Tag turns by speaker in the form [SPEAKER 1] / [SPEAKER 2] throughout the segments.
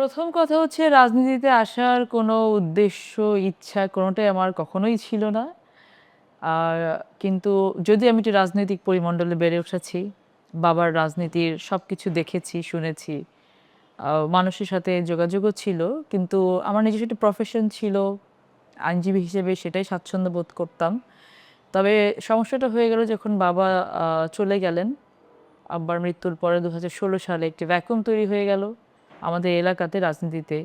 [SPEAKER 1] প্রথম কথা হচ্ছে রাজনীতিতে আসার কোনো উদ্দেশ্য, ইচ্ছা কোনোটাই আমার কখনোই ছিল না। আর কিন্তু যদি আমি একটি রাজনৈতিক পরিমণ্ডলে বেড়ে উঠেছি, বাবার রাজনীতির সবকিছু দেখেছি, শুনেছি। মানুষের সাথে যোগাযোগও ছিল। কিন্তু আমার নিজস্ব একটি প্রফেশন ছিল। আইনজীবী হিসেবে সেটাই স্বাচ্ছন্দ্য বোধ করতাম। তবে সমস্যাটা হয়ে গেল যখন বাবা আ চলে গেলেন। আব্বার মৃত্যুর পরে ২০১৬ সালে একটি ভ্যাকুয়াম তৈরি হয়ে গেল আমাদের এলাকাতে রাজনীতিতে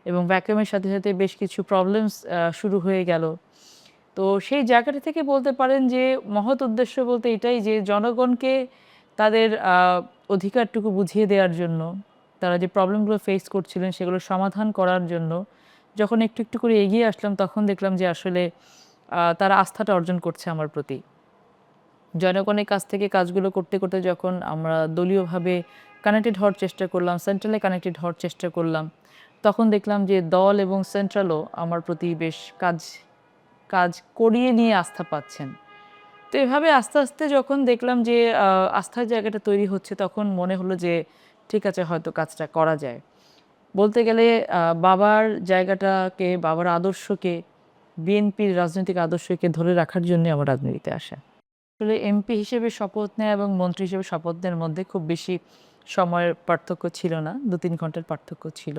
[SPEAKER 1] এবং ভ্যাকুয়ামের সাথে, সাথে বেশ কিছু প্রবলেমস শুরু হয়ে গেল। তো সেই জায়গাটা থেকে বলতে পারেন যে মহৎ উদ্দেশ্য বলতে এটাই যে জনগণকে তাদের অধিকারটুকু বুঝিয়ে দেওয়ার জন্য, তারা যে প্রবলেমগুলো ফেস করছিলেন সেগুলো সমাধান করার জন্য যখন একটু, একটু করে এগিয়ে আসলাম তখন দেখলাম যে আসলে তারা আস্থাটা অর্জন করছে আমার প্রতি। জনগণের কাছ থেকে কাজগুলো করতে, করতে যখন আমরা দলীয়ভাবে কানেক্টেড হওয়ার চেষ্টা করলাম, সেন্ট্রালে কানেক্টেড হওয়ার চেষ্টা করলাম, তখন দেখলাম যে দল এবং সেন্ট্রালও আমার প্রতি বেশ কাজ করিয়ে নিয়ে আস্থা পাচ্ছেন। তো এভাবে আস্তে, আস্তে যখন দেখলাম যে আস্থার জায়গাটা তৈরি হচ্ছে তখন মনে হলো যে ঠিক আছে হয়তো কাজটা করা যায়। বলতে গেলে বাবার জায়গাটাকে, বাবার আদর্শকে, বিএনপির রাজনৈতিক আদর্শকে ধরে রাখার জন্যে আমার রাজনীতিতে আসা। আসলে এমপি হিসেবে শপথ নেয়া এবং মন্ত্রী হিসেবে শপথ নেওয়ার মধ্যে খুব বেশি সময়ের পার্থক্য ছিল না। ২-৩ ঘন্টার পার্থক্য ছিল।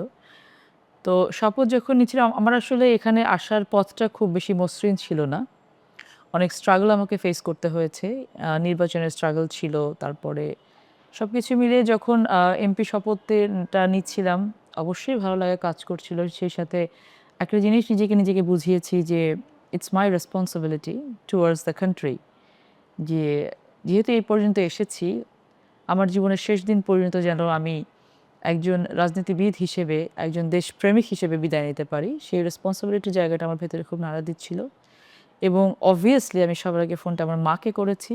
[SPEAKER 1] তো শপথ যখন নিচ্ছিলাম আমার আসলে এখানে আসার পথটা খুব বেশি মসৃণ ছিল না। অনেক স্ট্রাগল আমাকে ফেস করতে হয়েছে। নির্বাচনের স্ট্রাগল ছিল। তারপরে সবকিছু মিলিয়ে যখন এমপি শপথটা নিচ্ছিলাম, অবশ্যই ভালো লাগা কাজ করছিল। সেই সাথে একটা জিনিস নিজেকে বুঝিয়েছি যে, "it's my responsibility towards the country" যে যেহেতু এই পর্যন্ত এসেছি, আমার জীবনের শেষ দিন পর্যন্ত যেন আমি একজন রাজনীতিবিদ হিসেবে, একজন দেশপ্রেমিক হিসেবে বিদায় নিতে পারি। সেই রেসপনসিবিলিটির জায়গাটা আমার ভেতরে খুব নাড়া দিচ্ছিল। এবং obviously আমি সবার আগে ফোনটা আমার মাকে করেছি।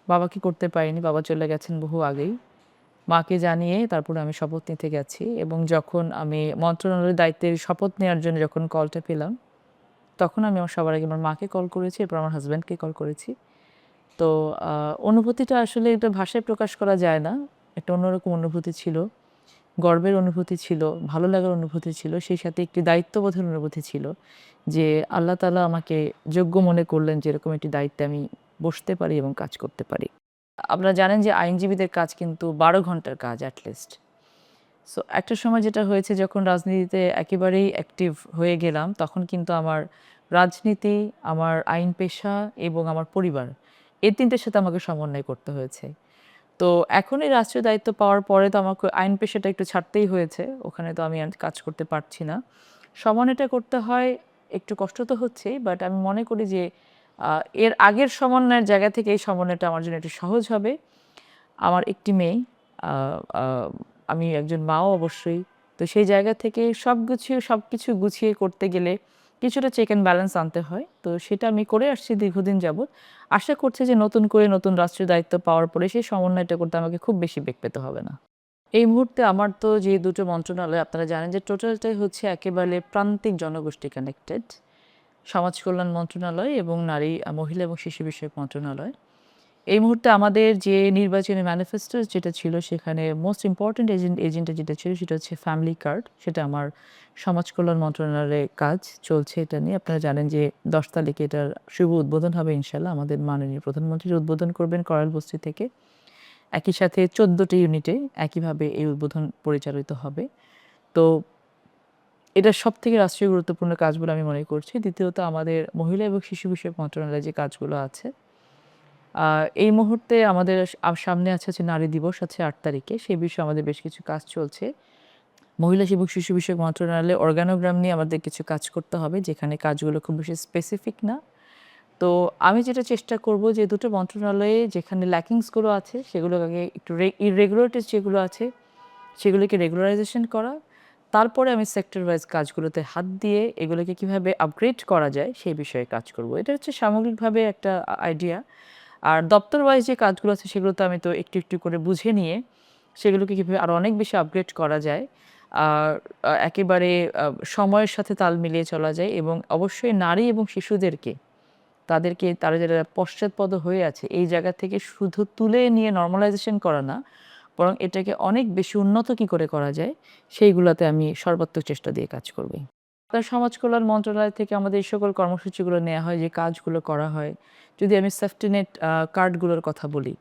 [SPEAKER 1] বাবাকে করতে পারিনি। বাবা চলে গেছেন বহু আগেই। মাকে জানিয়ে তারপরে আমি শপথ নিতে গেছি এবং যখন আমি মন্ত্রণালয়ের দায়িত্বের শপথ নেওয়ার জন্য যখন কলটা পেলাম, তখন আমি আমার সবার আগে আমার মাকে কল করেছি, এরপর আমার হাসব্যান্ডকে কল করেছি। তো আ অনুভূতিটা আসলে এটা ভাষায় প্রকাশ করা যায় না। একটা অন্যরকম অনুভূতি ছিল। গর্বের অনুভূতি ছিল, ভালো লাগার অনুভূতি ছিল। সেই সাথে একটি দায়িত্ববোধের অনুভূতি ছিল। যে আল্লাহ তাআলা আমাকে যোগ্য মনে করলেন যে এরকম একটি দায়িত্বে আমি বসতে পারি এবং কাজ করতে পারি। আপনারা জানেন যে আইনজীবীদের কাজ কিন্তু ১২ ঘন্টার কাজ এট লিস্ট। সো একটা সময় যেটা হয়েছে যখন রাজনীতিতে একেবারেই অ্যাক্টিভ হয়ে গেলাম, তখন কিন্তু আমার রাজনীতি, আমার আইন পেশা এবং আমার পরিবার এই ৩ টের সাথে আমাকে সমন্বয় করতে হয়েছে। তো এখন এই রাষ্ট্রীয় দায়িত্ব পাওয়ার পরে তো আমাকে আইন পেশাটা একটু ছাড়তেই হয়েছে। ওখানে তো আমি আর কাজ করতে পারছি না। সমন্বয়টা করতে হয়, একটু কষ্ট তো হচ্ছেই। বাট আমি মনে করি যে আ এর আগের সমন্বয়ের জায়গা থেকে এই সমন্বয়টা আমার জন্য একটু সহজ হবে। আমার একটি মেয়ে, আ আ আমি একজন মাও অবশ্যই। তো সেই জায়গা থেকে সবকিছু গুছিয়ে করতে গেলে কিছুটা চেক অ্যান্ড ব্যালেন্স আনতে হয়। তো সেটা আমি করে আসছি দীর্ঘদিন যাবৎ। আশা করছি যে নতুন করে নতুন রাষ্ট্রীয় দায়িত্ব পাওয়ার পরে সেই সমন্বয়টা করতে আমাকে খুব বেশি বেগ পেতে হবে না। এই মুহূর্তে আমার তো যে দুটো মন্ত্রণালয় আপনারা জানেন যে টোটালটাই হচ্ছে একেবারে প্রান্তিক জনগোষ্ঠী কানেক্টেড। সমাজ কল্যাণ মন্ত্রণালয় এবং নারী, মহিলা এবং শিশু বিষয়ক মন্ত্রণালয়। এই মুহূর্তে আমাদের যে নির্বাচনী ম্যানিফেস্টো যেটা ছিল সেখানে মোস্ট ইম্পোর্টেন্ট এজেন্ডা যেটা ছিল সেটা হচ্ছে ফ্যামিলি কার্ড। সেটা আমার সমাজ কল্যাণ মন্ত্রণালয়ের কাজ চলছে এটা নিয়ে। আপনারা জানেন যে ১০ তারিখে এটার শুভ উদ্বোধন হবে ইনশাআল্লাহ। আমাদের মাননীয় প্রধানমন্ত্রী উদ্বোধন করবেন করাল বস্তি থেকে। একই সাথে ১৪ টি ইউনিটে একইভাবে এই উদ্বোধন পরিচালিত হবে। তো এটা সবথেকে রাষ্ট্রীয় গুরুত্বপূর্ণ কাজ বলে আমি মনে করছি। দ্বিতীয়ত আমাদের মহিলা এবং শিশু বিষয়ক মন্ত্রণালয়ে যে কাজগুলো আছে এই মুহূর্তে আমাদের সামনে আছে নারী দিবস আছে ৮ তারিখে। সেই বিষয়ে আমাদের বেশ কিছু কাজ চলছে। মহিলা এবং শিশু বিষয়ক মন্ত্রণালয়ে অর্গানোগ্রাম নিয়ে আমাদের কিছু কাজ করতে হবে, যেখানে কাজগুলো খুব বেশি স্পেসিফিক না। তো আমি যেটা চেষ্টা করব যে দুটো মন্ত্রণালয়ে যেখানে ল্যাকিংস গুলো আছে সেগুলোকে আগে একটু ইররেগুলারিটিস যেগুলো আছে সেগুলোকে রেগুলারাইজেশন করা। তারপরে আমি সেক্টর ওয়াইজ কাজগুলোতে হাত দিয়ে এগুলোকে কিভাবে আপগ্রেড করা যায় সেই বিষয়ে কাজ করব। এটা হচ্ছে সামগ্রিকভাবে একটা আইডিয়া। আর দপ্তর ওয়াইজ যে কাজগুলো আছে সেগুলো তো আমি তো একটু, একটু করে বুঝে নিয়ে সেগুলোকে কিভাবে আরো অনেক বেশি আপগ্রেড করা যায়। আর একেবারে সময়ের সাথে তাল মিলিয়ে চলা যায় এবং অবশ্যই নারী এবং শিশুদেরকে তারা যারা পশ্চাৎপদ হয়ে আছে এই জায়গা থেকে শুধু তুলে নিয়ে নরমালাইজেশন করা না, বরং এটাকে অনেক বেশি উন্নত কি করে করা যায়, সেইগুলাতে আমি সর্বাত্মক চেষ্টা দিয়ে কাজ করব। আপনার সমাজ কল্যাণ মন্ত্রণালয় থেকে আমাদের এই সকল কর্মসূচিগুলো নেয়া হয়, যে কাজগুলো করা হয়। যদি আমি সেফটি নেট কার্ডগুলোর কথা বলি,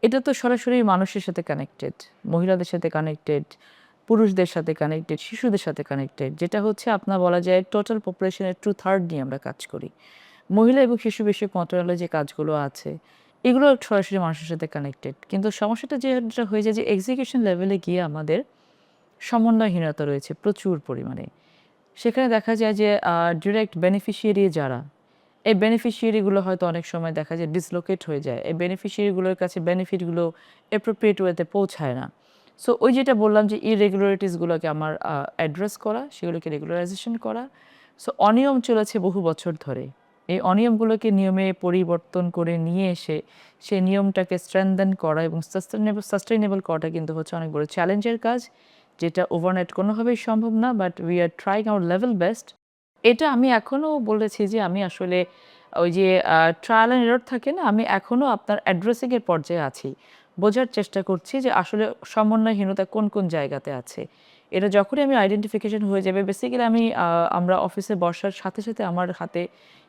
[SPEAKER 1] এটা তো সরাসরি মানুষের সাথে কানেক্টেড, মহিলাদের সাথে কানেক্টেড, পুরুষদের সাথে কানেক্টেড, শিশুদের সাথে কানেক্টেড। যেটা হচ্ছে আপনার বলা যায় টোটাল পপুলেশনের 2/3 নিয়ে আমরা কাজ করি। মহিলা এবং শিশু বিষয়ক মন্ত্রণালয়ে যে কাজগুলো আছে, এগুলো সরাসরি মানুষের সাথে কানেক্টেড। কিন্তু সমস্যাটা যেটা হয়ে যায় যে এক্সিকিউশন লেভেলে গিয়ে আমাদের সমন্বয়হীনতা রয়েছে প্রচুর পরিমাণে। সেখানে দেখা যায় যে ডিরেক্ট বেনিফিশিয়ারি যারা, এই বেনিফিশিয়ারি গুলো হয়তো অনেক সময় দেখা যায় ডিসলোকেট হয়ে যায়। এই বেনিফিশিয়ারি গুলোর কাছে বেনিফিট গুলো অ্যাপ্রোপ্রিয়েট ওয়েতে পৌঁছায় না। সো ওই যেটা বললাম যে ইরেগুলারিটিস গুলোকে আমার অ্যাড্রেস করা, সেগুলোকে রেগুলারাইজেশন করা। সো অনিয়ম চলেছে বহু বছর ধরে। এই অনিয়মগুলোকে নিয়মে পরিবর্তন করে নিয়ে এসে সেই নিয়মটাকে স্ট্রেংথেন করা এবং সাস্টেইনেবল করাটা কিন্তু হচ্ছে অনেক বড় চ্যালেঞ্জের কাজ। যেটা ওভারনাইট কোনোভাবেই সম্ভব না, but we are trying hour level best. এটা আমি এখনো বলেছি যে আমি আসলে ওই যে ট্রায়াল অ্যান্ড এরর থাকে না? আমি এখনো আপনার অ্যাড্রেসিং এর পর্যায়ে আছি। বোঝার চেষ্টা করছি যে আসলে সমন্বয়হীনতা কোন, কোন জায়গাতে আছে। এটা যখনই আমি আইডেন্টিফিকেশন হয়ে যাবে, বেসিক্যালি আমরা অফিসে বসার সাথে, সাথে আমার হাতে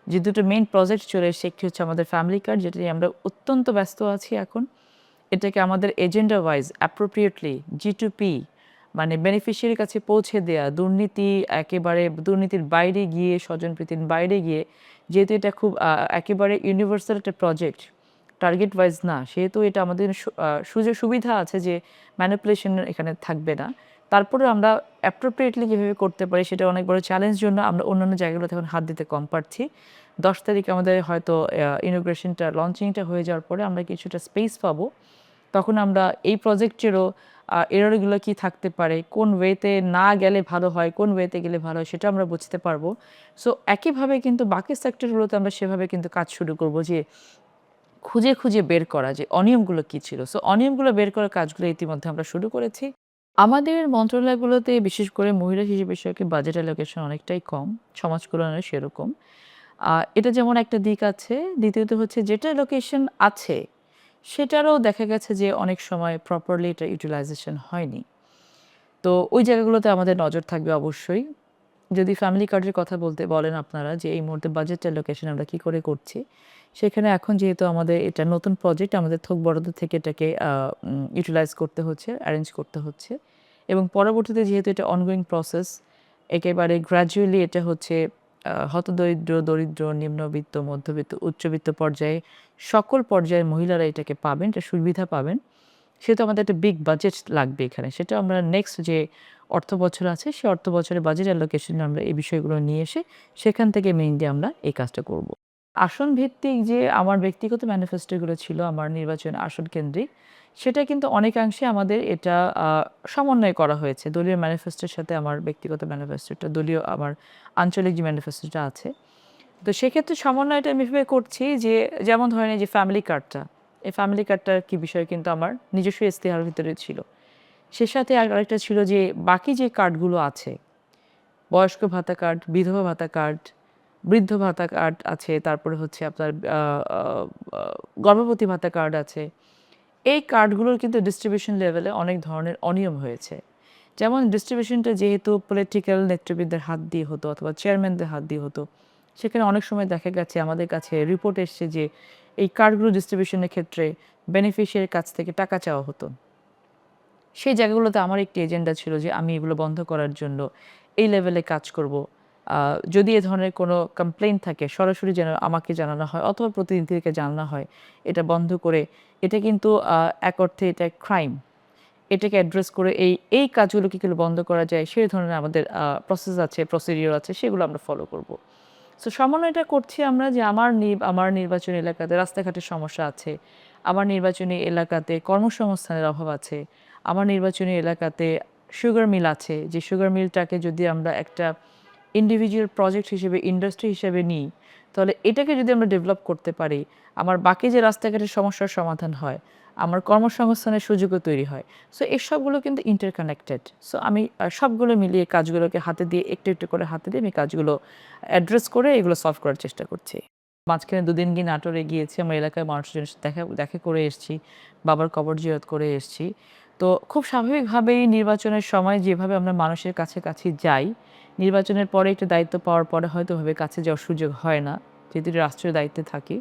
[SPEAKER 1] যে দুটো মেইন প্রজেক্ট চলে এসেছে, একটি হচ্ছে আমাদের ফ্যামিলি কার্ড, যেটা নিয়ে আমরা অত্যন্ত ব্যস্ত আছি এখন। এটাকে আমাদের এজেন্ডা ওয়াইজ অ্যাপ্রোপ্রিয়েটলি G2P, মানে বেনিফিশিয়ারির কাছে পৌঁছে দেয়া, দুর্নীতির বাইরে গিয়ে, স্বজনপ্রীতির বাইরে গিয়ে, যেহেতু এটা খুব একেবারে ইউনিভার্সাল একটা প্রজেক্ট, টার্গেট ওয়াইজ না, সেহেতু এটা আমাদের সুযোগ সুবিধা আছে যে ম্যানিপুলেশন এখানে থাকবে না। তারপরেও আমরা অ্যাপ্রোপ্রিয়েটলি কিভাবে করতে পারি, সেটা অনেক বড় চ্যালেঞ্জ জন্য আমরা অন্যান্য জায়গাগুলোতে এখন হাত দিতে কম পারছি। ১০ তারিখে আমাদের হয়তো ইনোগ্রেশনটা, লঞ্চিংটা হয়ে যাওয়ার পরে আমরা কিছুটা স্পেস পাবো। তখন আমরা এই প্রজেক্টেরও এরর গুলো কি থাকতে পারে, কোন ওয়েতে না গেলে ভালো হয়, কোন ওয়েতে গেলে ভালো হয়, সেটা আমরা বুঝতে পারবো। সো একইভাবে কিন্তু বাকি সেক্টরগুলোতে আমরা সেভাবে কিন্তু কাজ শুরু করব, যে খুঁজে, খুঁজে বের করা যে অনিয়মগুলো কি ছিল। সো অনিয়মগুলো বের করার কাজগুলো ইতিমধ্যে আমরা শুরু করেছি। আমাদের মন্ত্রণালয়গুলোতে বিশেষ করে মহিলা শিশু বিষয়কে বাজেট অ্যালোকেশন অনেকটাই কম, সমাজ কল্যাণের সেরকম। এটা যেমন একটা দিক আছে, দ্বিতীয়ত হচ্ছে যেটা লোকেশন আছে, সেটারও দেখা গেছে যে অনেক সময় প্রপারলি এটা ইউটিলাইজেশন হয়নি। তো ওই জায়গাগুলোতে আমাদের নজর থাকবে অবশ্যই। যদি ফ্যামিলি কার্ডের কথা বলেন আপনারা, যে এই মুহূর্তে বাজেট অ্যালোকেশন আমরা কি করে করছি? সেখানে এখন যেহেতু আমাদের এটা নতুন প্রজেক্ট, আমাদের থোক বরাদ্দ থেকে এটাকে ইউটিলাইজ করতে হচ্ছে, অ্যারেঞ্জ করতে হচ্ছে, এবং পরবর্তীতে যেহেতু এটা অনগোয়িং প্রসেস, একেবারে গ্র্যাজুয়ালি এটা হচ্ছে হতদরিদ্র, দরিদ্র, নিম্নবিত্ত, মধ্যবিত্ত, উচ্চবিত্ত পর্যায়ে সকল পর্যায়ের মহিলারা এটাকে পাবেন, এটা সুবিধা পাবেন। সেহেতু আমাদের একটা বিগ বাজেট লাগবে এখানে। সেটা আমরা নেক্সট যে অর্থ বছর আছে, সে অর্থ বছরের বাজেট অ্যালোকেশনে আমরা এই বিষয়গুলো নিয়ে এসে সেখান থেকে মেইনলি আমরা এই কাজটা করব। আসন ভিত্তিক যে আমার ব্যক্তিগত ম্যানিফেস্টোগুলো ছিল আমার নির্বাচন আসন কেন্দ্রিক, সেটা কিন্তু অনেকাংশে আমাদের এটা সমন্বয় করা হয়েছে। দলীয় ম্যানিফেস্টোর সাথে আমার ব্যক্তিগত ম্যানিফেস্টোটা, দলীয় আমার আঞ্চলিক যে ম্যানিফেস্টোটা আছে। তো সেক্ষেত্রে সমন্বয়টা আমি এভাবে করছি যে, যেমন ধরেন এই যে ফ্যামিলি কার্ডটা, এই ফ্যামিলি কার্ডটার কি বিষয় কিন্তু আমার নিজস্ব ইশতেহারের ভিতরে ছিল। সে সাথে আরেকটা ছিল যে বাকি যে কার্ডগুলো আছে, বয়স্ক ভাতা কার্ড, বিধবা ভাতা কার্ড, বৃদ্ধ ভাতা কার্ড আছে, তারপরে হচ্ছে আপনার আ আ আ গর্ভবতী ভাতা কার্ড আছে। এই কার্ডগুলোর কিন্তু ডিস্ট্রিবিউশন লেভেলে অনেক ধরনের অনিয়ম হয়েছে। যেমন ডিস্ট্রিবিউশনটা যেহেতু পলিটিক্যাল নেতৃবৃন্দের হাত দিয়ে হতো অথবা চেয়ারম্যানদের হাত দিয়ে হতো, সেখানে অনেক সময় দেখা গেছে আমাদের কাছে রিপোর্ট এসছে যে এই কার্ডগুলো ডিস্ট্রিবিউশনের ক্ষেত্রে বেনিফিশিয়ারির কাছ থেকে টাকা চাওয়া হতো। সেই জায়গাগুলোতে আমার একটি এজেন্ডা ছিল যে আমি এগুলো বন্ধ করার জন্য এই লেভেলে কাজ করব। আ যদি এ ধরনের কোনো কমপ্লেইন থাকে, সরাসরি যেন আমাকে জানানো হয় অথবা প্রতিনিধিকে জানানো হয়। এটা বন্ধ করে, এটা কিন্তু এক অর্থে এটা ক্রাইম। এটাকে অ্যাড্রেস করে এই কাজগুলো কি করে বন্ধ করা যায়, সেই ধরনের আমাদের প্রসেস আছে, প্রসিডিউর আছে, সেগুলো আমরা ফলো করব। সো সমন্বয়টা করছি আমরা যে আমার নির্বাচনী এলাকাতে রাস্তাঘাটের সমস্যা আছে। আমার নির্বাচনী এলাকাতে কর্মসংস্থানের অভাব আছে। আমার নির্বাচনী এলাকাতে সুগার মিল আছে। যে সুগার মিলটাকে যদি আমরা একটা ইন্ডিভিজুয়াল প্রজেক্ট হিসেবে, ইন্ডাস্ট্রি হিসেবে নিই, তাহলে এটাকে যদি আমরা ডেভেলপ করতে পারি, আমার বাকি যে রাস্তাঘাটের সমস্যার সমাধান হয়, আমার কর্মসংস্থানের সুযোগও তৈরি হয়। সো এই সবগুলো কিন্তু ইন্টারকানেক্টেড। সো আমি সবগুলো মিলিয়ে কাজগুলোকে হাতে দিয়ে একটু, একটু করে হাতে দিয়ে আমি কাজগুলো অ্যাড্রেস করে এগুলো সলভ করার চেষ্টা করছি। মাঝখানে ২ দিন গিয়ে নাটোরে গিয়েছি। আমার এলাকার মানুষজনের সাথে দেখা দেখা করে এসেছি। বাবার কবর জিয়ারত করে এসেছি। তো খুব স্বাভাবিকভাবেই নির্বাচনের সময় যেভাবে আমরা মানুষের কাছাকাছি যাই, নির্বাচনের পরে একটু দায়িত্ব পাওয়ার পরে হয়তো ওভাবে কাছে যাওয়ার সুযোগ হয় না। যেহেতু রাষ্ট্রের দায়িত্বে থাকি।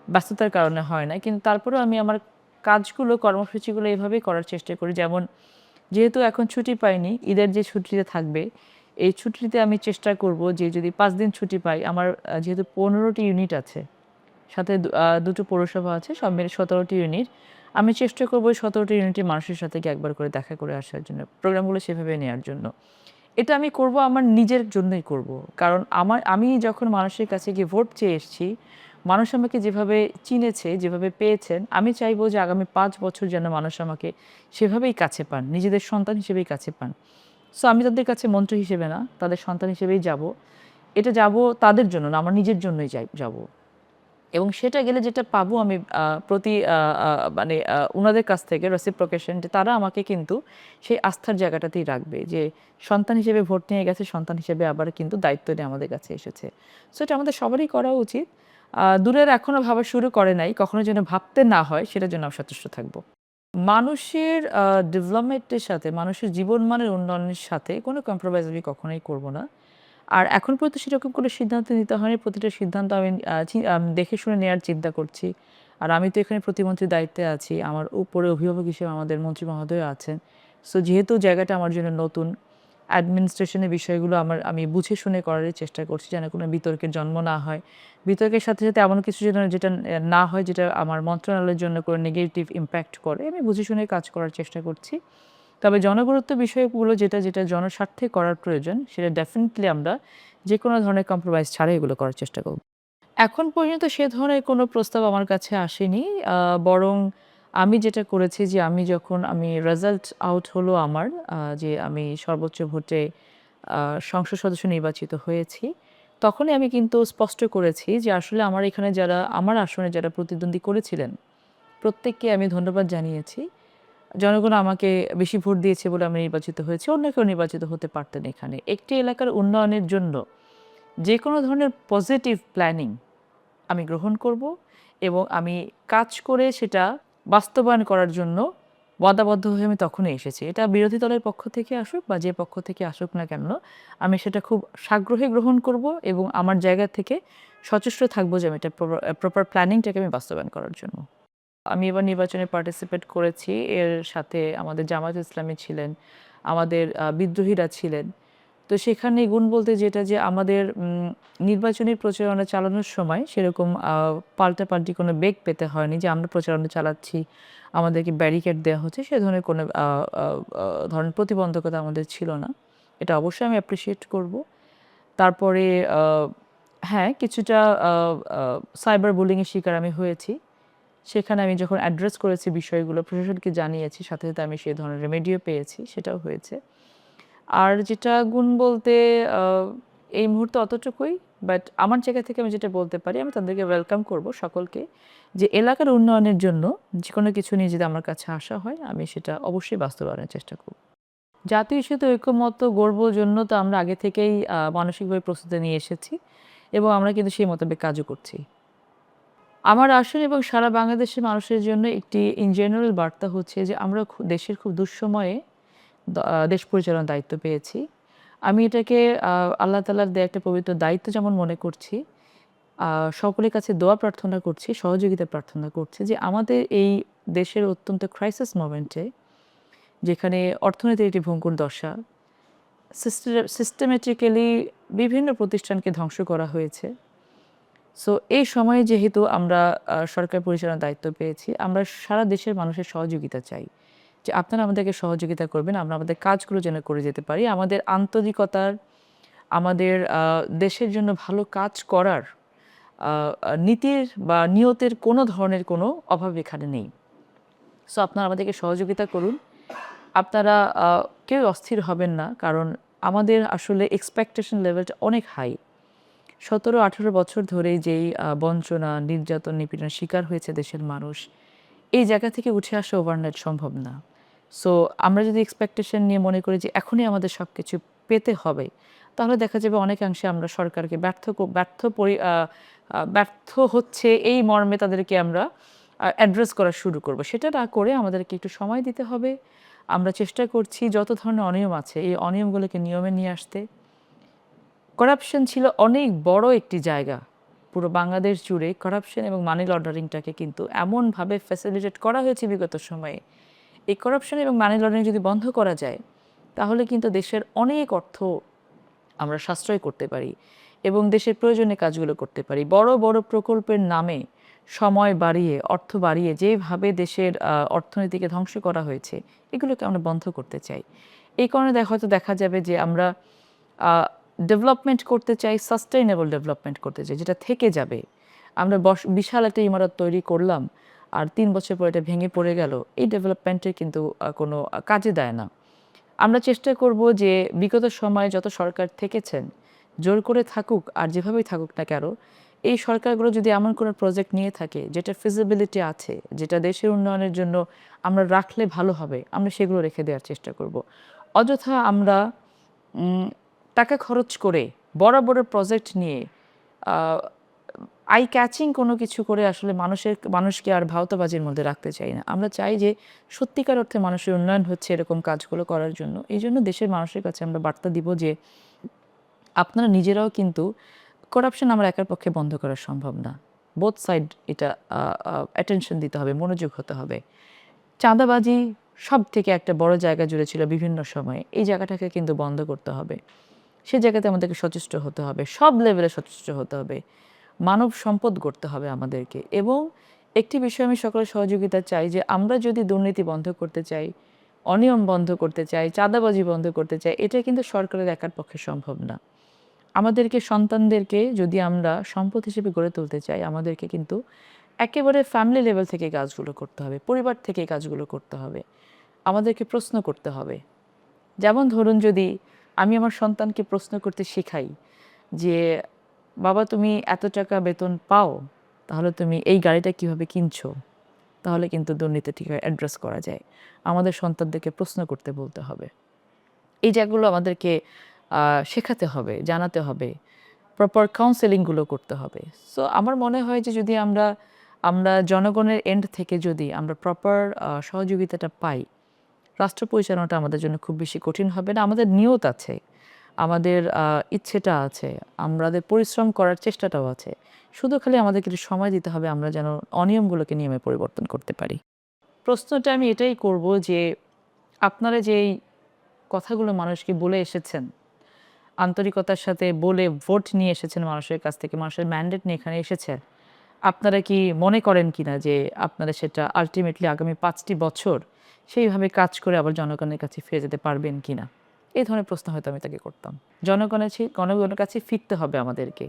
[SPEAKER 1] ব্যস্ততার কারণে হয় না। কিন্তু তারপরেও আমি আমার কাজগুলো, কর্মসূচিগুলো এভাবেই করার চেষ্টা করি। যেমন যেহেতু এখন ছুটি পাইনি, ঈদের যে ছুটিতে থাকবে, এই ছুটিতে আমি চেষ্টা করব যে যদি ৫ দিন ছুটি পাই, আমার যেহেতু ১৫ টি ইউনিট আছে, সাথে ২ টো পৌরসভা আছে, সব মিলে ১৭ টি ইউনিট। আমি চেষ্টা করব ওই ১৭ টি ইউনিটের মানুষের সাথে গিয়ে একবার করে দেখা করে আসার জন্য। প্রোগ্রামগুলো সেভাবে নেয়ার জন্য। এটা আমি করব আমার নিজের জন্যই করব। কারণ আমি যখন মানুষের কাছে গিয়ে ভোট চেয়ে এসেছি, মানুষ আমাকে যেভাবে চিনেছে, যেভাবে পেয়েছেন, আমি চাইব যে আগামী ৫ বছর যেন মানুষ আমাকে সেভাবেই কাছে পান। নিজেদের সন্তান হিসেবেই কাছে পান। সো আমি তাদের কাছে মন্ত্রী হিসেবে না, তাদের সন্তান হিসেবেই যাব। এটা যাব তাদের জন্য না, আমার নিজের জন্যই যাব। এবং সেটা গেলে যেটা পাবো আমি প্রতি মানে উনাদের কাছ থেকে রেসিপ্রোকেশন যে তারা আমাকে কিন্তু সেই আস্থার জায়গাটাতেই রাখবে। যে সন্তান হিসেবে ভোট নিয়ে গেছে, সন্তান হিসেবে আবার কিন্তু দায়িত্ব নিয়ে আমাদের কাছে এসেছে। সো এটা আমাদের সবারই করা উচিত। দূরের এখনো ভাবা শুরু করে নাই। কখনো যেন ভাবতে না হয় সেটার জন্য আমি সচেষ্ট থাকব। মানুষের ডেভেলপমেন্টের সাথে, মানুষের জীবনমানের উন্নয়নের সাথে কোনো কম্প্রোমাইজ আমি কখনোই করব না। আর এখন পর্যন্ত সেরকম কোনো সিদ্ধান্ত নিতে হয়নি। প্রতিটা সিদ্ধান্ত আমি দেখে শুনে নেয়ার চিন্তা করছি। আর আমি তো এখানে প্রতিমন্ত্রীর দায়িত্বে আছি। আমার উপরে অভিভাবক হিসেবে আমাদের মন্ত্রী মহোদয় আছেন। সো যেহেতু জায়গাটা আমার জন্য নতুন, অ্যাডমিনিস্ট্রেশনের বিষয়গুলো আমি বুঝে শুনে করারই চেষ্টা করছি যেন কোনো বিতর্কের জন্ম না হয়। বিতর্কের সাথে, সাথে এমন কিছু যেন যেটা না হয় যেটা আমার মন্ত্রণালয়ের জন্য কোনো নেগেটিভ ইমপ্যাক্ট করে। আমি বুঝে শুনে কাজ করার চেষ্টা করছি। তবে জনগুরুত্ব বিষয়গুলো যেটা জনস্বার্থে করার প্রয়োজন, সেটা ডেফিনিটলি আমরা যেকোনো ধরনের কম্প্রোমাইজ ছাড়াই এগুলো করার চেষ্টা করব। এখন পর্যন্ত সে ধরনের কোনো প্রস্তাব আমার কাছে আসেনি। বরং আমি যেটা করেছি যে আমি রেজাল্ট আউট হলো আমার যে আমি সর্বোচ্চ ভোটে আ সংসদ সদস্য নির্বাচিত হয়েছি। তখনই আমি কিন্তু স্পষ্ট করেছি যে আসলে আমার এখানে আমার আসনে যারা প্রতিদ্বন্দ্বী করেছিলেন, প্রত্যেককে আমি ধন্যবাদ জানিয়েছি। জনগণ আমাকে বেশি ভোট দিয়েছে বলে আমি নির্বাচিত হয়েছি। অন্য কেউ নির্বাচিত হতে পারতেন এখানে। একটি এলাকার উন্নয়নের জন্য যেকোনো ধরনের পজিটিভ প্ল্যানিং আমি গ্রহণ করব এবং আমি কাজ করে সেটা বাস্তবায়ন করার জন্য ওয়াদাবদ্ধ হয়ে আমি তখনই এসেছি। এটা বিরোধী দলের পক্ষ থেকে আসুক বা যে পক্ষ থেকে আসুক না কেন, আমি সেটা খুব সাগ্রহে গ্রহণ করব এবং আমার জায়গা থেকে সচেষ্ট থাকবো যে আমি এটা প্রপার প্ল্যানিংটাকে আমি বাস্তবায়ন করার জন্য। আমি এবার নির্বাচনে পার্টিসিপেট করেছি। এর সাথে আমাদের জামায়াতে ইসলামী ছিলেন, আমাদের বিদ্রোহীরা ছিলেন। তো সেখানে গুণ বলতে যেটা যে আমাদের নির্বাচনী প্রচারণা চালানোর সময় সেরকম পাল্টাপাল্টি কোনো বেগ পেতে হয়নি যে আমরা প্রচারণা চালাচ্ছি, আমাদেরকে ব্যারিকেড দেওয়া হচ্ছে, সে ধরনের কোনো আ আ আ ধরনের প্রতিবন্ধকতা আমাদের ছিল না। এটা অবশ্যই আমি অ্যাপ্রিশিয়েট করব। তারপরে আ হ্যাঁ, কিছুটা আ আ সাইবার বুলিং এর শিকার আমি হয়েছি। সেখানে আমি যখন অ্যাড্রেস করেছি বিষয়গুলো, প্রশাসনকে জানিয়েছি, সাথে, সাথে আমি সেই ধরনের রেমেডিও পেয়েছি, সেটাও হয়েছে। আর যেটা গুণ বলতে আ এই মুহূর্তে অতটুকুই। বাট আমার জায়গা থেকে আমি যেটা বলতে পারি, আমি তাদেরকে ওয়েলকাম করব সকলকে। যে এলাকার উন্নয়নের জন্য যেকোনো কিছু নিয়ে যদি আমার কাছে আসা হয়, আমি সেটা অবশ্যই বাস্তবায়নের চেষ্টা করব। জাতীয় ইস্যুতে ঐক্যমত্য গড়বর জন্য তো আমরা আগে থেকেই মানসিকভাবে প্রস্তুতি নিয়ে এসেছি এবং আমরা কিন্তু সেই মোতাবেক কাজও করছি। আমার আসন এবং সারা বাংলাদেশের মানুষের জন্য একটি ইন জেনারেল বার্তা হচ্ছে যে আমরা দেশের খুব দুঃসময়ে দেশ পরিচালনার দায়িত্ব পেয়েছি। আমি এটাকে আল্লাহ তাআলার দেয়া একটা পবিত্র দায়িত্ব যেমন মনে করছি, আ সকলের কাছে দোয়া প্রার্থনা করছি, সহযোগিতা প্রার্থনা করছি যে আমাদের এই দেশের অত্যন্ত ক্রাইসিস মোমেন্টে যেখানে অর্থনীতির একটি ভঙ্গুর দশা, সিস্টেমেটিক্যালি বিভিন্ন প্রতিষ্ঠানকে ধ্বংস করা হয়েছে। সো এই সময়ে যেহেতু আমরা সরকার পরিচালনার দায়িত্ব পেয়েছি, আমরা সারা দেশের মানুষের সহযোগিতা চাই। যে আপনারা আমাদেরকে সহযোগিতা করবেন, আমরা আমাদের কাজগুলো যেন করে যেতে পারি। আমাদের আন্তরিকতার, আমাদের দেশের জন্য ভালো কাজ করার আ আ নীতির বা নিয়তের কোনো ধরনের কোনো অভাব এখানে নেই। সো আপনারা আমাদেরকে সহযোগিতা করুন। আপনারা আ কেউ অস্থির হবেন না। কারণ আমাদের আসলে এক্সপেকটেশন লেভেলটা অনেক হাই। ১৭-১৮ বছর ধরে যেই বঞ্চনা, নির্যাতন, নিপীড়নের শিকার হয়েছে দেশের মানুষ, এই জায়গা থেকে উঠে আসা ওভারনাইট সম্ভব না। সো আমরা যদি এক্সপেকটেশন নিয়ে মনে করি যে এখনই আমাদের সবকিছু পেতে হবে, তাহলে দেখা যাবে অনেকাংশে আমরা সরকারকে ব্যর্থ হচ্ছে এই মর্মে তাদেরকে আমরা অ্যাড্রেস করা শুরু করব। সেটা না করে আমাদেরকে একটু সময় দিতে হবে। আমরা চেষ্টা করছি যত ধরনের অনিয়ম আছে এই অনিয়মগুলোকে নিয়মে নিয়ে আসতে। করাপশন ছিল অনেক বড় একটি জায়গা। পুরো বাংলাদেশ জুড়ে করাপশন এবং মানি লন্ডারিংটাকে কিন্তু এমনভাবে ফ্যাসিলিটেট করা হয়েছে বিগত সময়ে। এই করাপশন এবং মানি লন্ডারিং যদি বন্ধ করা যায়, তাহলে কিন্তু দেশের অনেক অর্থ আমরা সাশ্রয় করতে পারি এবং দেশের প্রয়োজনীয় কাজগুলো করতে পারি। বড় বড় প্রকল্পের নামে সময় বাড়িয়ে, অর্থ বাড়িয়ে যেভাবে দেশের অর্থনীতিকে ধ্বংস করা হয়েছে, এগুলোকে আমরা বন্ধ করতে চাই। এই কারণে হয়তো দেখা যাবে যে আমরা ডেভেলপমেন্ট করতে চাই, সাস্টেইনেবল ডেভেলপমেন্ট করতে চাই, যেটা থেকে যাবে। আমরা বিশাল একটা ইমারত তৈরি করলাম, আর ৩ বছর পর এটা ভেঙে পড়ে গেল। এই ডেভেলপমেন্টের কিন্তু কোনো কাজে দেয় না। আমরা চেষ্টা করব যে বিগত সময়ে যত সরকার থেকেছেন, জোর করে থাকুক আর যেভাবেই থাকুক না কেন, এই সরকারগুলো যদি এমন কোনো প্রজেক্ট নিয়ে থাকে যেটা ফিজিবিলিটি আছে, যেটা দেশের উন্নয়নের জন্য আমরা রাখলে ভালো হবে, আমরা সেগুলো রেখে দেওয়ার চেষ্টা করব। অযথা আমরা টাকা খরচ করে বড় বড় প্রজেক্ট নিয়ে আই ক্যাচিং কোনো কিছু করে আসলে মানুষকে আর ভাওতাবাজির মধ্যে রাখতে চাই না। আমরা চাই যে সত্যিকার অর্থে মানুষের উন্নয়ন হচ্ছে এরকম কাজগুলো করার জন্য। এই জন্য দেশের মানুষের কাছে আমরা বার্তা দিব যে আপনারা নিজেরাও কিন্তু করাপশন আমরা একার পক্ষে বন্ধ করা সম্ভব না। বোথ সাইড এটা অ্যাটেনশন দিতে হবে, মনোযোগ হতে হবে। চাঁদাবাজি সব থেকে একটা বড় জায়গা জুড়ে ছিল বিভিন্ন সময়ে। এই জায়গাটাকে কিন্তু বন্ধ করতে হবে। সে জায়গাতে আমাদেরকে সচেষ্ট হতে হবে, সব লেভেলে সচেষ্ট হতে হবে। মানব সম্পদ গড়তে হবে আমাদেরকে। এবং একটি বিষয় আমি সকলের সহযোগিতা চাই যে আমরা যদি দুর্নীতি বন্ধ করতে চাই, অনিয়ম বন্ধ করতে চাই, চাঁদাবাজি বন্ধ করতে চাই, এটা কিন্তু সরকারের একার পক্ষে সম্ভব না। আমাদেরকে সন্তানদেরকে যদি আমরা সম্পদ হিসেবে গড়ে তুলতে চাই, আমাদেরকে কিন্তু একেবারে ফ্যামিলি লেভেল থেকে কাজগুলো করতে হবে, পরিবার থেকে কাজগুলো করতে হবে। আমাদেরকে প্রশ্ন করতে হবে। যেমন ধরুন, যদি আমি আমার সন্তানকে প্রশ্ন করতে শেখাই যে, বাবা তুমি এত টাকা বেতন পাও, তাহলে তুমি এই গাড়িটা কিভাবে কিনছো? তাহলে কিন্তু দুর্নীতিটিকে অ্যাড্রেস করা যায়। আমাদের সন্তানদেরকে প্রশ্ন করতে বলতে হবে। এই জায়গাগুলো আমাদেরকে শেখাতে হবে, জানাতে হবে। প্রপার কাউন্সেলিংগুলো করতে হবে। সো আমার মনে হয় যে যদি আমরা জনগণের এন্ড থেকে যদি আমরা প্রপার সহযোগিতাটা পাই, রাষ্ট্র পরিচালনাটা আমাদের জন্য খুব বেশি কঠিন হবে না। আমাদের নিয়ত আছে, আমাদের ইচ্ছেটা আছে, আমাদের পরিশ্রম করার চেষ্টাটাও আছে। শুধু খালি আমাদেরকে একটু সময় দিতে হবে, আমরা যেন অনিয়মগুলোকে নিয়মে পরিবর্তন করতে পারি। প্রশ্নটা আমি এটাই করব যে আপনারা যেই কথাগুলো মানুষকে বলে এসেছেন, আন্তরিকতার সাথে বলে ভোট নিয়ে এসেছেন মানুষের কাছ থেকে, মানুষের ম্যান্ডেট নিয়ে এখানে এসেছেন, আপনারা কি মনে করেন কিনা যে আপনারা সেটা আলটিমেটলি আগামী ৫টি বছর সেইভাবে কাজ করে আবার জনগণের কাছে ফিরে যেতে পারবেন কিনা? এই ধরনের প্রশ্ন হয়তো আমি তাকে করতাম। জনগণের কাছে ফিরতে হবে আমাদেরকে।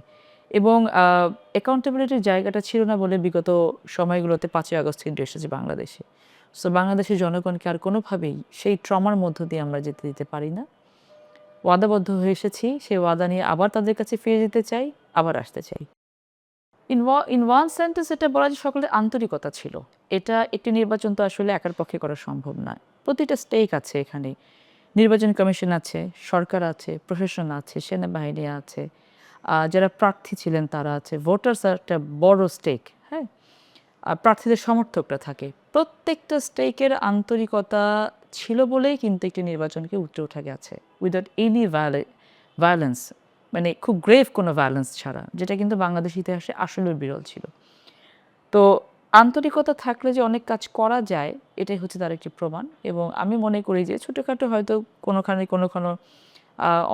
[SPEAKER 1] এবং অ্যাকাউন্টেবিলিটির জায়গাটা ছিল না বলে বিগত সময়গুলোতে ৫ই আগস্ট কিন্তু এসেছে বাংলাদেশে। সো বাংলাদেশের জনগণকে আর কোনোভাবেই সেই ট্রমার মধ্য দিয়ে আমরা যেতে দিতে পারি না। ওয়াদাবদ্ধ হয়ে এসেছি, সেই ওয়াদা নিয়ে আবার তাদের কাছে ফিরে যেতে চাই, আবার আসতে চাই। ইন ওয়ান সেন্টেন্স এটা বলা যে সকলের আন্তরিকতা ছিল। এটা একটি নির্বাচন তো আসলে একার পক্ষে করা সম্ভব নয়। প্রতিটা স্টেক আছে এখানে। নির্বাচন কমিশন আছে, সরকার আছে, প্রশাসন আছে, সেনাবাহিনী আছে, যারা প্রার্থী ছিলেন তারা আছে, ভোটার্স একটা বড় স্টেক, হ্যাঁ? প্রার্থীদের সমর্থকরা থাকে। প্রত্যেকটা স্টেকের আন্তরিকতা ছিল বলেই কিন্তু একটি নির্বাচনকে উতরে ওঠা গেছে উইদাউট এনি ভায়োলেন্স, মানে খুব গ্রেভ কোনো ভায়োলেন্স ছাড়া, যেটা কিন্তু বাংলাদেশ ইতিহাসে আসলে বিরল ছিল। তো আন্তরিকতা থাকলে যে অনেক কাজ করা যায়, এটাই হচ্ছে তার একটি প্রমাণ। এবং আমি মনে করি যে ছোটোখাটো হয়তো কোনোখানে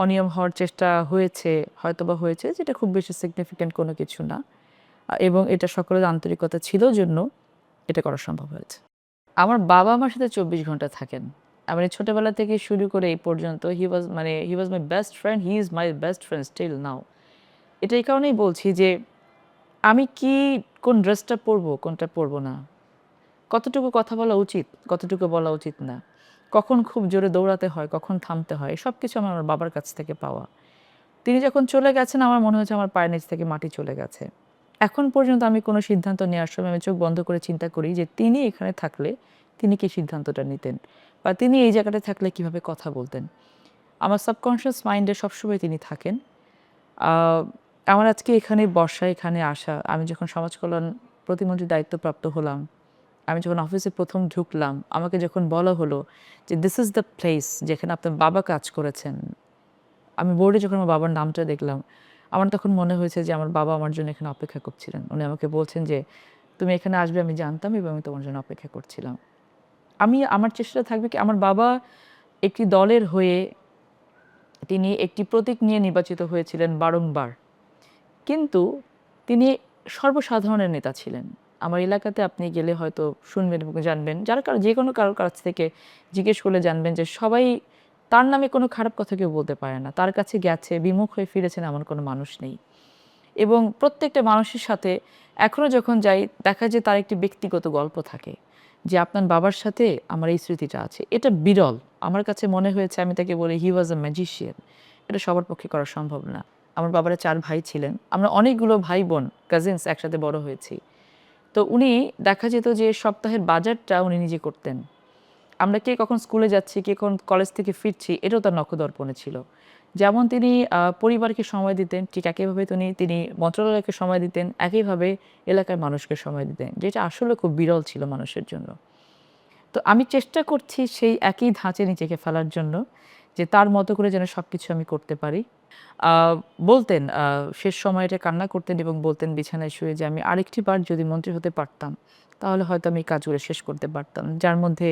[SPEAKER 1] অনিয়ম হওয়ার চেষ্টা হয়েছে, হয়তোবা হয়েছে, যেটা খুব বেশি সিগনিফিক্যান্ট কোনো কিছু না। এবং এটা সকলের আন্তরিকতা ছিল জন্য এটা করা সম্ভব হয়েছে। আমার বাবা আমার সাথে ২৪ ঘন্টা থাকেন। মানে ছোটবেলা থেকে শুরু করে এই পর্যন্ত he was my best friend, he is my best friend still now. এটা এই কারণেই বলছি যে আমি কোন ড্রেসটা পরবো, কোনটা পরবো না, কতটুকু কথা বলা উচিত, কতটুকু বলা উচিত না, কখন খুব জোরে দৌড়াতে হয়, কখন থামতে হয়, সব কিছু আমার বাবার কাছ থেকে পাওয়া। তিনি যখন চলে গেছেন আমার মনে হচ্ছে আমার পায়ের নিচ থেকে মাটি চলে গেছে। এখন পর্যন্ত আমি কোনো সিদ্ধান্ত নেওয়ার সময় আমি চোখ বন্ধ করে চিন্তা করি যে তিনি এখানে থাকলে তিনি কি সিদ্ধান্তটা নিতেন, বা তিনি এই জায়গাটায় থাকলে কিভাবে কথা বলতেন। আমার সাবকনশিয়াস মাইন্ডে সবসময় তিনি থাকেন। আহ, আমার আজকে এখানে বসা, এখানে আসা, আমি যখন সমাজ কল্যাণ প্রতিমন্ত্রীর দায়িত্বপ্রাপ্ত হলাম, আমি যখন অফিসে প্রথম ঢুকলাম, আমাকে যখন বলা হলো যে দিস ইজ দ্য প্লেস যেখানে আপনার বাবা কাজ করেছেন, আমি বোর্ডে যখন আমার বাবার নামটা দেখলাম, আমার তখন মনে হয়েছে যে আমার বাবা আমার জন্য এখানে অপেক্ষা করছিলেন। উনি আমাকে বলছেন যে তুমি এখানে আসবে আমি জানতাম এবং আমি তোমার জন্য অপেক্ষা করছিলাম। আমার চেষ্টা থাকবে কি, আমার বাবা একটি দলের হয়ে তিনি একটি প্রতীক নিয়ে নির্বাচিত হয়েছিলেন বারংবার, কিন্তু তিনি সর্বসাধারণের নেতা ছিলেন। আমার এলাকাতে আপনি গেলে হয়তো শুনবেন এবং জানবেন, যারা যে কোনো কারোর কাছ থেকে জিজ্ঞেস করলে জানবেন যে সবাই তার নামে কোনো খারাপ কথা কেউ বলতে পারে না। তার কাছে গেছে, বিমুখ হয়ে ফিরেছেন এমন কোনো মানুষ নেই। এবং প্রত্যেকটা মানুষের সাথে এখনও যখন যাই, দেখা যায় তার একটি ব্যক্তিগত গল্প থাকে যে আপনার বাবার সাথে আমার এই স্মৃতিটা আছে। এটা বিরল। আমার কাছে মনে হয়েছে, আমি তাকে বলি হি ওয়াজ আ ম্যাজিশিয়ান। এটা সবার পক্ষে করা সম্ভব না। আমার বাবারা 4 ভাই ছিলেন। আমরা অনেকগুলো ভাই বোন কাজিনস একসাথে বড় হয়েছি। তো উনি দেখা যেত যে সপ্তাহের বাজারটা উনি নিজে করতেন। আমরা কে কখন স্কুলে যাচ্ছি, কে কখন কলেজ থেকে ফিরছি, এটাও তার নখদর্পণে ছিল। যেমন তিনি পরিবারকে সময় দিতেন, ঠিক একইভাবে তিনি মন্ত্রণালয়কে সময় দিতেন, একইভাবে এলাকার মানুষকে সময় দিতেন, যেটা আসলে খুব বিরল ছিল মানুষের জন্য। তো আমি চেষ্টা করছি সেই একই ধাঁচে নিজেকে ফেলার জন্য, যে তার মতো করে যেন সবকিছু আমি করতে পারি। আ বলতেন, শেষ সময়টা কান্না করতেন এবং বলতেন বিছানায় শুয়ে যে, "আমি আরেকটি বার যদি মন্ত্রী হতে পারতাম, তাহলে হয়তো আমি এই কাজগুলো শেষ করতে পারতাম।" যার মধ্যে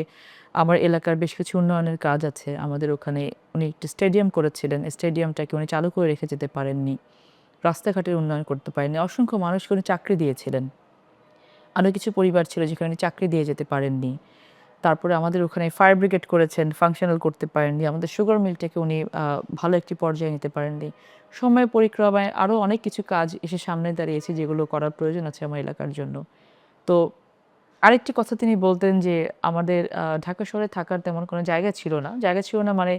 [SPEAKER 1] আমার এলাকার বেশ কিছু উন্নয়নের কাজ আছে। আমাদের ওখানে উনি একটি স্টেডিয়াম করেছিলেন। স্টেডিয়ামটাকে উনি চালু করে রেখে যেতে পারেননি। রাস্তাঘাটের উন্নয়ন করতে পারেননি। অসংখ্য মানুষকে উনি চাকরি দিয়েছিলেন। আরো কিছু পরিবার ছিল যেখানে উনি চাকরি দিয়ে যেতে পারেননি। তারপরে আমাদের ওখানে ফায়ার ব্রিগেড করেছেন, ফাংশনাল করতে পারেননি। আমাদের সুগার মিলটাকে উনি ভালো একটি পর্যায়ে নিতে পারেননি। সময় পরিক্রমায় আরো অনেক কিছু কাজ এসে সামনে দাঁড়িয়েছে যেগুলো করার প্রয়োজন আছে আমার এলাকার জন্য। তো আরেকটি কথা তিনি বলতেন যে আমাদের ঢাকা শহরে থাকার তেমন কোনো জায়গা ছিল না। জায়গা ছিল না মানে,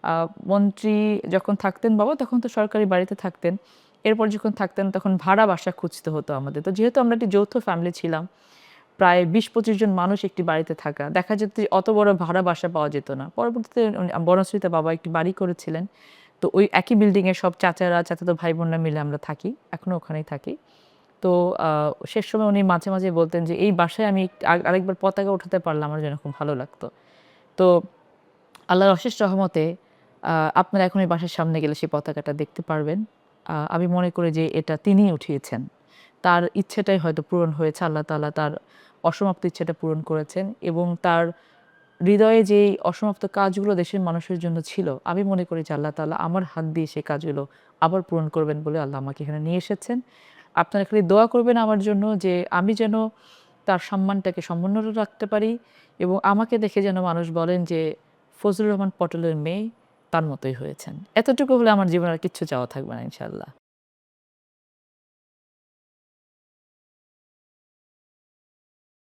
[SPEAKER 1] আ মন্ত্রী যখন থাকতেন বাবা, তখন তো সরকারি বাড়িতে থাকতেন। এরপর যখন থাকতেন তখন ভাড়া বাসা খুঁজতে হতো আমাদের। তো যেহেতু আমরা একটি যৌথ ফ্যামিলি ছিলাম, প্রায় ২০-২৫ জন মানুষ একটি বাড়িতে থাকা। দেখা যেত যে অত বড় ভাড়া বাসা পাওয়া যেত না। পরবর্তীতে বনশ্রীতে বাবা একটি বাড়ি করেছিলেন। তো ওই একই বিল্ডিং এ সব চাচারা, চাচাতো ভাই-বোনরা মিলে আমরা থাকি। এখনো ওখানেই থাকি। তো আ শেষ সময় উনি মাঝে, মাঝে বলতেন যে, "এই বাসায় আমি আরেকবার পতাকা উঠাতে পারলে আমার যেন খুব ভালো লাগতো।" তো আল্লাহর অশেষ রহমতে আ আপনারা এখন এই বাসার সামনে গেলে সেই পতাকাটা দেখতে পারবেন। আমি মনে করি যে এটা তিনিই উঠিয়েছেন। তার ইচ্ছেটাই হয়তো পূরণ হয়েছে। আল্লাহ তাআলা তার অসমাপ্ত ইচ্ছেটা পূরণ করেছেন এবং তার হৃদয়ে যেই অসমাপ্ত কাজগুলো দেশের মানুষের জন্য ছিল, আমি মনে করি যে আল্লাহ তাআলা আমার হাত দিয়ে সেই কাজগুলো আবার পূরণ করবেন বলে আল্লাহ আমাকে এখানে নিয়ে এসেছেন। আপনারা খালি দোয়া করবেন আমার জন্য যে আমি যেন তার সম্মানটাকে সমুন্নত রাখতে পারি এবং আমাকে দেখে যেন মানুষ বলেন যে ফজলুর রহমান পটলের মেয়ে তার মতোই হয়েছেন। এতটুকু হলে আমার জীবনে আর কিচ্ছু চাওয়া থাকবে না ইনশাআল্লাহ।